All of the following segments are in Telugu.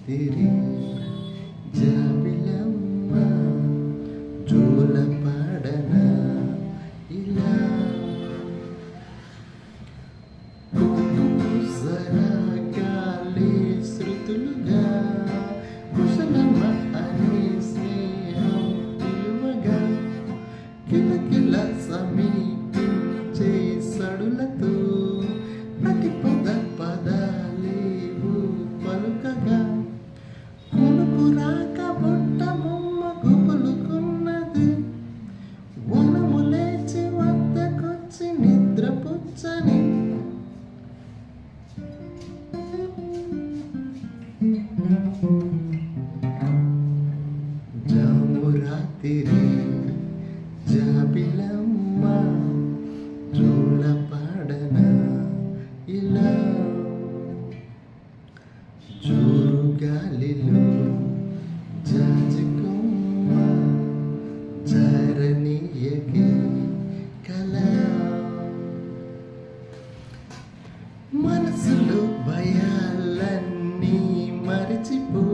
రాత్రి జాబిలమ్మ జోల పాడన ఇలా సరాగాలి శృతులుగా కుశలమ్మ అనే స్నేహం పిలువగా కిలకిల సమీపించే సడులతో ప్రతి పదాలేవు పలుకగా కొనుకు రాక బొట్ట బొమ్మ గుబులుకున్నది వనము లేచి వద్దకొచ్చి నిద్రపుచ్చని జాము రాత్రి జాబిలమ్మ జోల పాడన ఇలా జోరు గాలిలో జాజికొమ్మ జారనీయకే కల మనసులో భయాలన్నీ మరిచిపో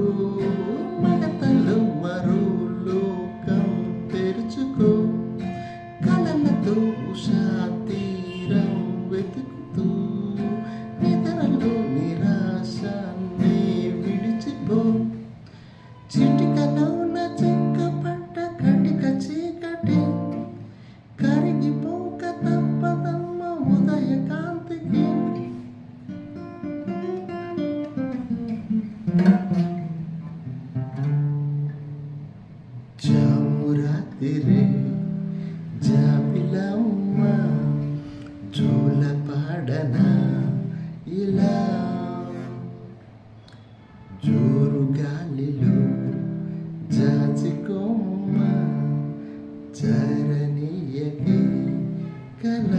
మగతలో మరో లోకం తెరుచుకో కలలతో ఉషా తీరం వెతుకుతూ నిద్రలో నిరాశనే విడిచిపో చిటికలోన చెక్కపడ్డ కటిక చీకటి కరిగిపోక తప్పదమ్మ ఉదయకాంతికి జాము రాత్రి జాబిలమ్మ జోల పాడన ఇలా జోరు గాలిలో జాజికొమ్మ జారనీయకే కల